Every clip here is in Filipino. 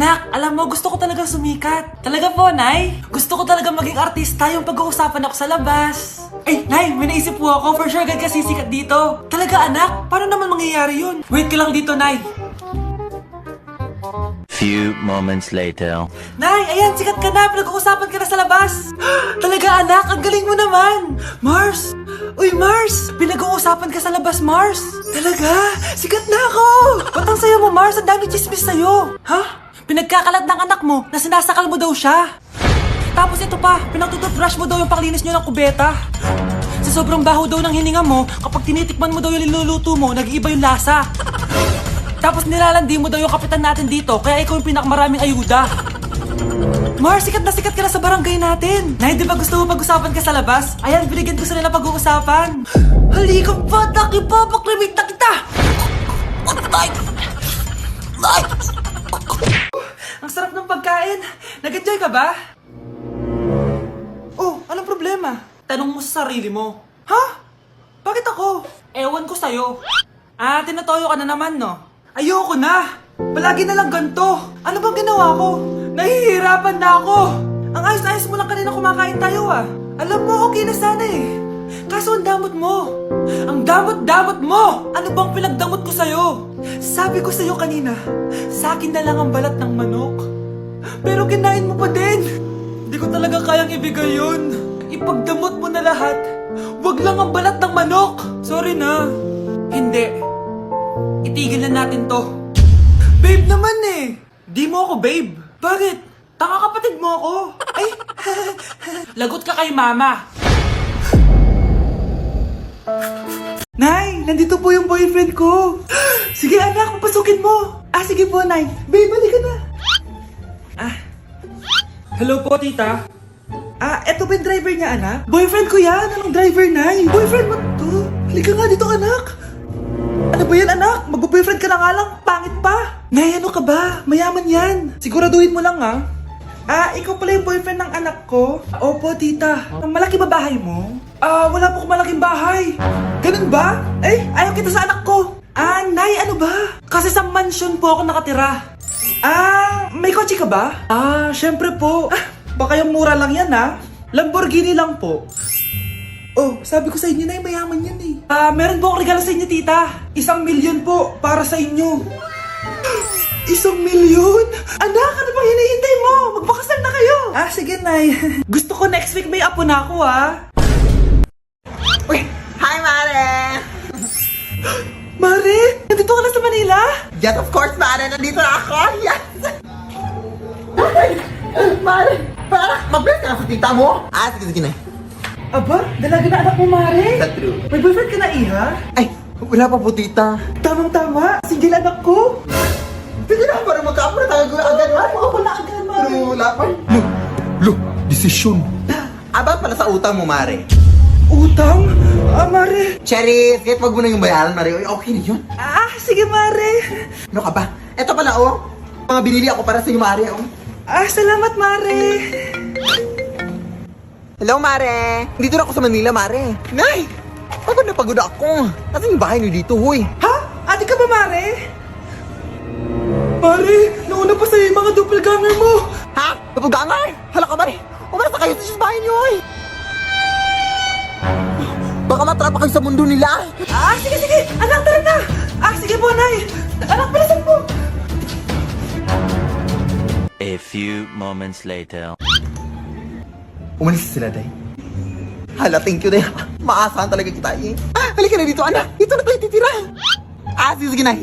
Anak, alam mo, gusto ko talagang sumikat. Talaga po, Nay? Gusto ko talagang maging artista yung pag-uusapan ako sa labas. Ay, Nay, may naisip po ako. For sure, agad ka sisikat dito. Talaga, anak? Paano naman mangyayari yun? Wait ka lang dito, Nay. Few moments later. Nay, ayan, sikat ka na. Pinag-uusapan ka na sa labas. Talaga, anak, ang galing mo naman. Mars! Uy, Mars! Pinag-uusapan ka sa labas, Mars. Talaga? Sikat na ako! Ba't ang sayo mo, Mars? Ang dami chismis sa'yo. Ha? Pinagkakalat ng anak mo na sinasakal mo daw siya. Tapos ito pa, pinagtututbrush mo daw yung paklinis nyo ng kubeta. Sa sobrang baho daw ng hininga mo, kapag tinitikman mo daw yung niluluto mo, nag-iiba yung lasa. Tapos nilalandi mo daw yung kapitan natin dito, kaya ikaw yung pinakamaraming ayuda. Mars, sikat ka na sa barangay natin. Nay, di ba gusto mo pag-usapan ka sa labas? Ayan, binigyan ko sila na pag-uusapan. Halika pa, paklimit na kita! Ang sarap ng pagkain. Nag-enjoy ka ba? Oh, anong problema? Tanong mo sa sarili mo. Ha? Bakit ako? Ewan ko sa'yo. Ah, tinatoyo ka na naman, no? Ayoko na! Palagi na lang ganito! Ano bang ginawa ko? Nahihirapan na ako! Ang ayos-ayos mo lang kanina kumakain tayo ah! Alam mo, okay na sana eh! Kaso ang damot mo! Ang damot-damot mo! Ano bang pinagdamot ko sa'yo? Sabi ko sa'yo kanina, sa akin na lang ang balat ng manok. Pero kinain mo pa din! Hindi ko talaga kayang ibigay yun! Ipagdamot mo na lahat! Wag lang ang balat ng manok! Sorry na! Hindi! Itigil na natin to. Babe naman eh. Di mo ako babe. Bakit? Tanga kapatid mo ako. Ay, lagot ka kay mama. Nay, nandito po yung boyfriend ko. Sige anak, papasukin mo. Ah, sige po, Nay. Babe, balik ka na. Ah, hello po, tita. Ah, eto ba yung driver niya, anak? Boyfriend ko yan. Anong driver, Nay? Boyfriend mo to? Halika nga dito, anak. Ano ba yan, anak? Mag-boyfriend ka na nga lang, pangit pa. Nay, ano ka ba? Mayaman yan. Siguraduhin mo lang, ha? Ah, ikaw pala yung boyfriend ng anak ko? Opo, tita. Malaki ba bahay mo? Ah, wala po akong malaking bahay. Ganun ba? Eh, ayaw kita sa anak ko. Ah, Nay, ano ba? Kasi sa mansion po ako nakatira. Ah, may kotse ka ba? Ah, syempre po. Ah, baka yung mura lang yan, ha? Lamborghini lang po. Oh, sabi ko sa inyo na mayaman yan eh. Ah, meron po akong regalo sa inyo, tita. 1,000,000 po para sa inyo. 1,000,000? Anak, ano bang hinihintay mo? Magpakasal na kayo. Ah, sige, Nay. Gusto ko next week may apo na ako, ah. Uy! Hi, Mare! Mare, nandito ka na sa Manila? Yes, of course, Mare! Nandito na ako! Yes! Mare! Para mag-bless ka na sa tita mo! Ah, sige na. Aba, dalaga na anak mo, Mare. That's true. May boyfriend ka na, Iha? Ay, wala pa po, tita. Tamang-tama, single anak ko. Sige na, para magka-apo na tayo agad, Mare. Oo, wala agad, Mare. Pero wala pa. Lo, desisyon. Aba pala sa utang mo, Mare. Utang? Ah, Mare. Cherry, kahit wag mo na yung bayaran, Mare. Uy, okay na yun. Ah, sige, Mare. Ano ka ba? Eto pala, oh. Mga binili ako para sa iyo, Mare, oh. Ah, salamat, Mare. Hello, Mare! Dito na ako sa Manila, Mare. Nay! Pagod na pagod ako. Nasaan yung bahay niyo dito, huy? Ha? Ate ka ba, Mare? Mare, nauna pa sa'yo yung mga doppelganger mo. Ha? Napugangar? Hala ka, Mare! Umalas na kayo sa bahay niyo, huy! Baka matrapa kayo sa mundo nila. Ah, sige. Anak, tara na. Ah, sige po, Nay. Anak, palasan po. A few moments later. Umalis sila, Day. Hala, thank you, Day. Maasahan talaga kita, eh. Ah, halika na dito, anak. Dito na tayo titira. Ah, sige na.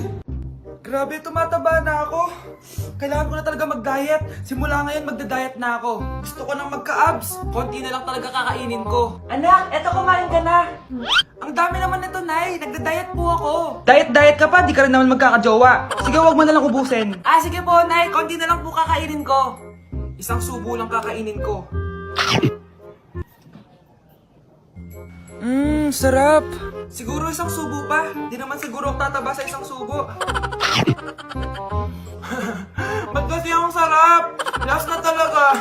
Grabe, tumataba na ako. Kailangan ko na talaga mag-diet. Simula ngayon, magda-diet na ako. Gusto ko nang magka-abs. Konti na lang talaga kakainin ko. Anak, eto kumain ka na. Ang dami naman nito, Nay. Nagda-diet po ako. Diet ka pa? Di ka rin naman magkakajowa. Sige, wag mo na lang ubusin. Ah, sige po, Nay. Konti na lang po kakainin ko. Isang subo lang kakainin ko. Sarap. Siguro isang subo pa. Di naman siguro ako tataba sa isang subo. Ba't kasi ang sarap? Last na talaga.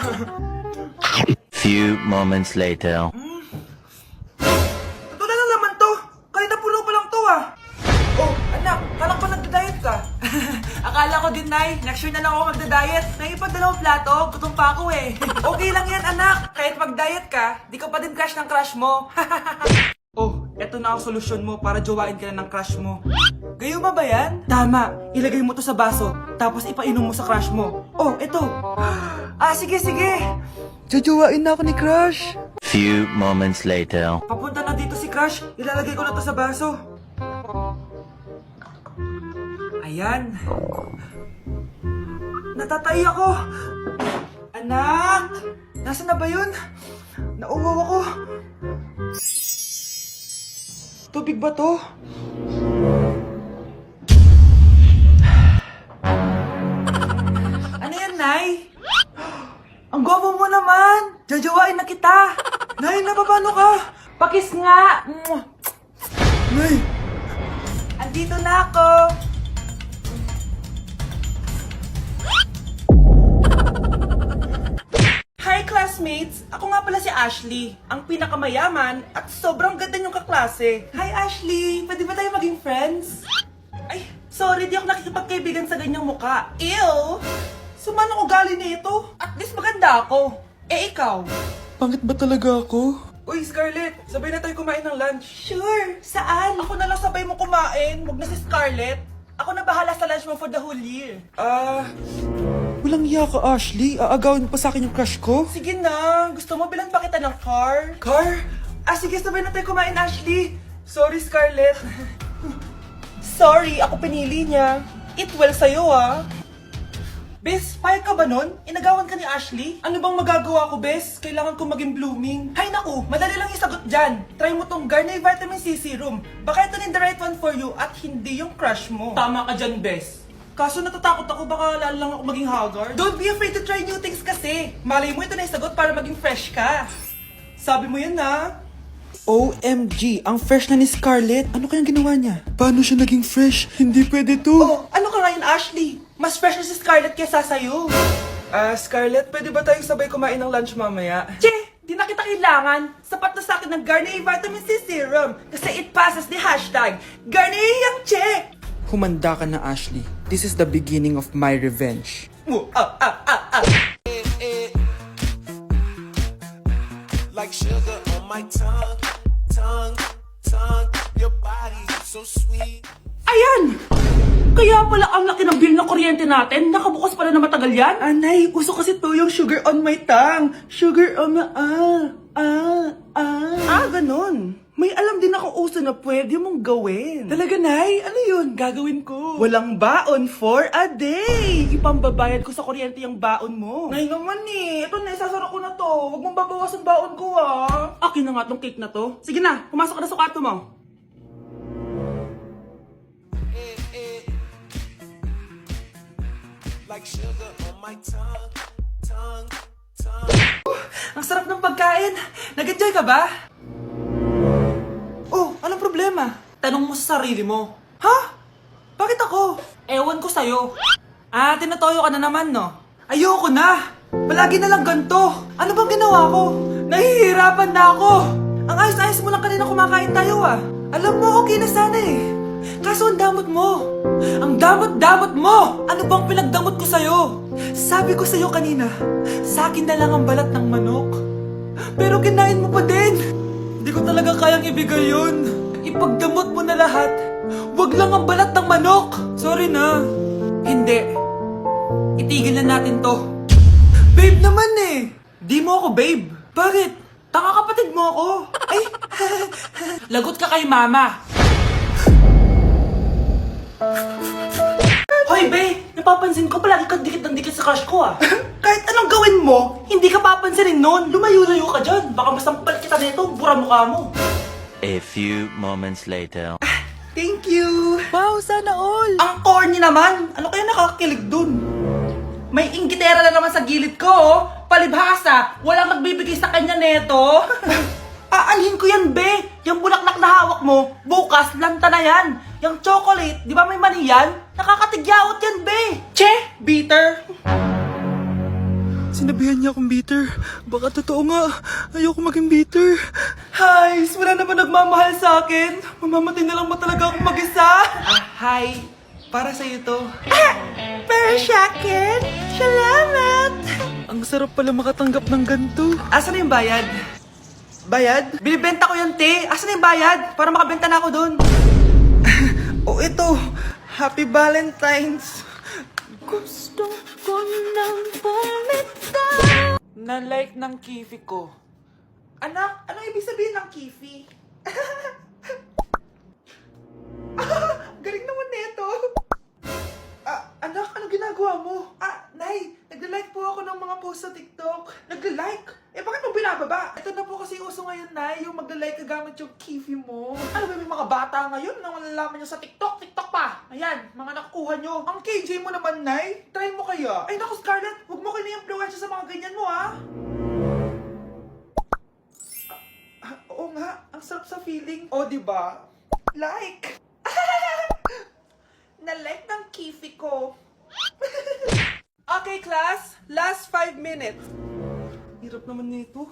Few moments later. Ito na naman to. Kahit napuno pa lang to ah. Oh, anak, kala ko nagda-diet ka. Akala ko din yun, Nay. Next year na lang ako magda-diet. Naipagdalawang plato, gutom pa ako eh. Okay lang yan, anak. Kahit mag-diet ka, di ka pa din crush ng crush mo. Oh, eto na ang solusyon mo para jowain ka na ng crush mo. Gayuma ba yan? Tama, ilagay mo to sa baso, tapos ipainom mo sa crush mo. Oh, eto. Ah, sige, sige. Jojowain na ako ni crush. Few moments later. Papunta na dito si crush, ilalagay ko na to sa baso. Ayan. Natatay ako. Anak! Nasaan na ba yun? Nauwaw ako. Tubig ba to? Ano yan, Nay? Ang gwapo mo naman! Jajawain na kita! Nay, napapano ka? Pakis nga! Nay! Andito na ako! Hi, classmates! Ako nga pala si Ashley, ang pinakamayaman at sobrang ganda niyong kaklase. Hi, Ashley! Pwede ba tayo maging friends? Ay, sorry, di ako nakikipagkaibigan sa ganyang muka. Ew! Sumanong ugali na ito. At least maganda ako. Eh, ikaw? Pangit ba talaga ako? Uy, Scarlett, sabay na tayo kumain ng lunch. Sure! Saan? Ako na lang sabay mo kumain. Huwag na si Scarlett. Ako na bahala sa lunch mo for the whole year. Walang iya ka, Ashley. Aagawin pa sa akin yung crush ko. Sige na. Gusto mo bilan pa kita ng car? Car? Sige, sabay na tayo kumain, Ashley. Sorry, Scarlett. Sorry, ako pinili niya. Eat well sa'yo, ah. Bes, payag ka ba nun? Inagawan ka ni Ashley? Ano bang magagawa ko, Bes? Kailangan ko maging blooming. Hay naku, madali lang yung sagot dyan. Try mo tong Garnier Vitamin C Serum. Baka ito din the right one for you at hindi yung crush mo. Tama ka dyan, Bes. Kaso natatakot ako, baka lalo lang ako maging haggard. Don't be afraid to try new things kasi. Malay mo ito na yung sagot para maging fresh ka. Sabi mo yan na. OMG, ang fresh na ni Scarlett. Ano kayang ginawa niya? Paano siya naging fresh? Hindi pwede to. Oh, ano ka ngayon, Ashley? Mas fresh na si Scarlett kesa sa'yo. Scarlett, pwede ba tayong sabay kumain ng lunch mamaya? Che, di na kita kailangan. Sapat na sa akin ng Garnier Vitamin C Serum. Kasi it passes the hashtag Garnier yang che. Humanda ka na, Ashley. This is the beginning of my revenge. Like sugar on my tongue, tongue, tongue. Your body so sweet. Ayan! Kaya pala ang laki ng bill ng kuryente natin. Nakabukas pala na matagal yan. Anay, uso kasi to yung sugar on my tongue. Sugar on my... ganun. May alam din ako uso na pwede mong gawin. Talaga, Nay? Ano yun? Gagawin ko. Walang baon for a day. Ipambabayad ko sa kuryente yung baon mo. Nay naman eh. Ito na, isasara ko na to. Huwag mong babawasan baon ko ah. Akin na nga tong cake na to. Sige na, pumasok ka na sa kwarto mo. Like sugar on my tongue, tongue, tongue. Ang sarap ng pagkain. Nag-enjoy ka ba? Oh, anong problema? Tanong mo sa sarili mo. Ha? Bakit ako? Ewan ko sa'yo. Tinatoyo ka na naman, no? Ayoko na. Palagi na lang ganito. Ano bang ginawa ko? Nahihirapan na ako. Ang ayos-ayos mo lang kanina kumakain tayo, ah. Alam mo, okay na sana eh. Kaso ang damot mo. Ang damot-damot mo! Ano bang pinagdamot ko sa'yo? Sabi ko sa'yo kanina, sa akin na lang ang balat ng manok. Pero kinain mo pa din. Hindi ko talaga kayang ibigay yun. Ipagdamot mo na lahat. Wag lang ang balat ng manok. Sorry na. Hindi. Itigil na natin to. Babe naman eh. Di mo ako babe. Bakit? Tanga kapatid mo ako. Ay, lagot ka kay mama. Hoy, be! Napapansin ko palagi kang dikit ng dikit sa crush ko, ah. Kahit anong gawin mo, hindi ka papansinin nun. Lumayo-layo ka dyan. Baka masampal kita nito, bura mukha mo. A few moments later. Thank you! Wow, sana all! Ang corny naman! Ano kaya nakakakilig dun? May inggitera na naman sa gilid ko, oh. Palibhasa, walang magbibigay sa kanya neto. Aanhin ko yan, be! Yung bulaklak na hawak mo, bukas, lanta na yan. Yung chocolate, di ba may mani yan? Nakakatigyawat yan, be! Che! Bitter! Sinabihan niya akong bitter. Baka totoo nga. Ayoko maging bitter. Hi! Wala naman nagmamahal sa akin. Mamamatay na lang ba talaga akong mag-isa? Hi! Para sa'yo to. Para sa akin? Salamat! Ang sarap pala makatanggap ng ganito. Asan na yung bayad? Bayad? Binibenta ko yung te. Asan na yung bayad? Para makabenta na ako dun. Oh, ito. Happy Valentine's. Gusto ko nang bumitaw. Na-like ng kifi ko. Anak, anong ibig sabihin ng kifi? Galing naman nito. Anak, anong ginagawa mo? Nay, nagla-like po ako ng mga post sa TikTok. Nagla-like? Bakit mo binababa? Ito na po kasi uso ngayon, Nay, yung magla-like ka gamit yung kifi mo. Ano ba, may mga bata ngayon na malalaman nyo sa TikTok? TikTok pa! Ayan, mga nakukuha nyo. Ang KJ mo naman, Nay. Try mo kaya. Ay, naku, Scarlett, huwag mo kini-influensya sa mga ganyan mo, ha? Oo nga, ang sarap sa feeling. O, diba? Like! Na-like ng kifi ko. Okay, class. Last 5 minutes. Hirap naman nito.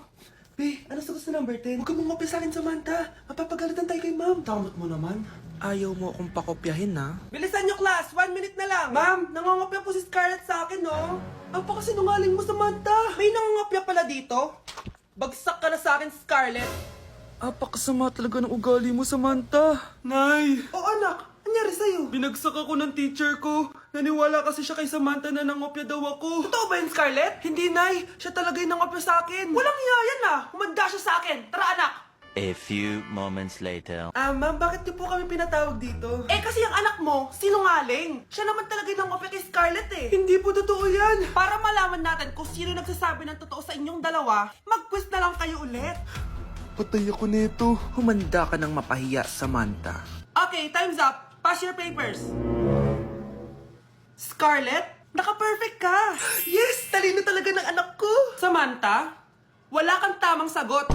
Be, ano sagot sa number 10? Huwag ka mong mapya sa akin, Samantha. Mapapagalitan tayo kay ma'am. Tamot mo naman. Ayaw mo akong pakopyahin, ha? Bilisan nyo, class. 1 minute na lang. Ma'am, nangangopya po si Scarlett sa akin, no? Ang pakasinungaling mo, Samantha. May nangangopya pala dito. Bagsak ka na sa akin, Scarlett. Apakasama talaga ng ugali mo, Samantha. Nay! O anak, anyari sa'yo? Binagsak ako ng teacher ko. Naniwala kasi siya kay Samantha na nangopya daw ako. Totoo ba yun, Scarlett? Hindi, Nay. Siya talaga yung nangopya sa akin. Walang hiya yan, Humanda siya sa akin. Tara, anak. A few moments later. Ma'am, bakit niyo po kami pinatawag dito? Kasi yung anak mo, sinungaling. Siya naman talaga yung nangopya kay Scarlett, eh. Hindi po totoo yan. Para malaman natin kung sino nagsasabi ng totoo sa inyong dalawa, mag-quiz na lang kayo ulit. Patay ako nito. Humanda ka ng mapahiya, Samantha. Okay, time's up. Pass your papers. Scarlett, naka-perfect ka. Yes, talino talaga ng anak ko. Samantha, wala kang tamang sagot.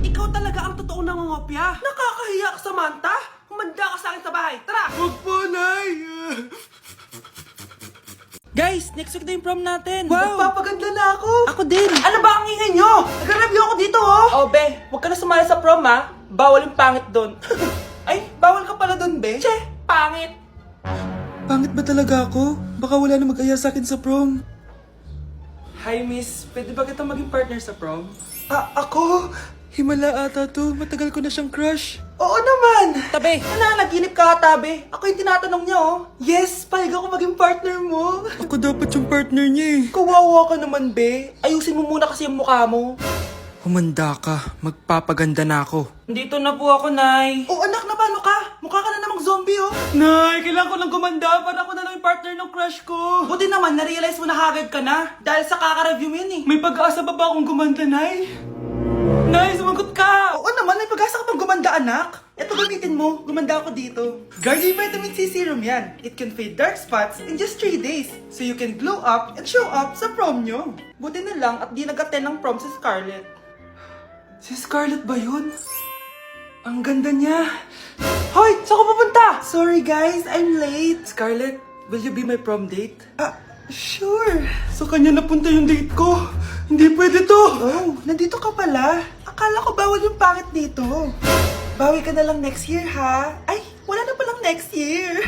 Ikaw talaga ang totoong nangungopya. Nakakahiya ka, Samantha. Humanda ka sa akin sa bahay. Tara! Huwag po, Nay. Guys, next week na yung prom natin. Wow! Magpapaganda na ako. Ako din. Ano ba ang ingay nyo? Nag-review ako dito, oh. Oh, be, huwag ka na sumali sa prom, ha? Bawal yung pangit doon. Ay, bawal ka pala doon, be? Che, pangit. Pangit ba talaga ako? Baka wala na mag-aya sa akin sa prom. Hi, miss. Pwede ba kita maging partner sa prom? Ako? Himala ata to. Matagal ko na siyang crush. Oo naman! Tabi! Nananaginip ka, tabi. Ako yung tinatanong niya, oh. Yes, payag ako maging partner mo. Ako dapat yung partner niya, eh. Kawawa ka naman, be. Ayusin mo muna kasi yung mukha mo. Humanda ka. Magpapaganda na ako. Dito na po ako, Nay. Oh, anak, na paano ka? Mukha ka na namang zombie, oh. Nay, kailangan ko lang gumanda para ako na lang yung partner ng crush ko. Buti naman, na-realize mo na haggard ka na. Dahil sa kaka-review mo yun, eh. May pag-asa ba akong gumanda, Nay? Nay, sumagot ka! Oo naman, may pag-asa ka pang gumanda, anak. Ito gamitin mo, gumanda ako dito. Garnier Vitamin C Serum yan. It can fade dark spots in just 3 days. So you can glow up and show up sa prom nyo. Buti na lang at di nag-attend ng prom si Scarlett. Si Scarlett ba yun? Ang ganda niya. Hoy, saan ko pupunta? Sorry guys, I'm late. Scarlett, will you be my prom date? Sure. Sa kanya napunta yung date ko. Hindi pwede to. Oh, nandito ka pala. Akala ko bawal yung pangit dito. Bawi ka na lang next year, ha? Ay, wala na palang next year.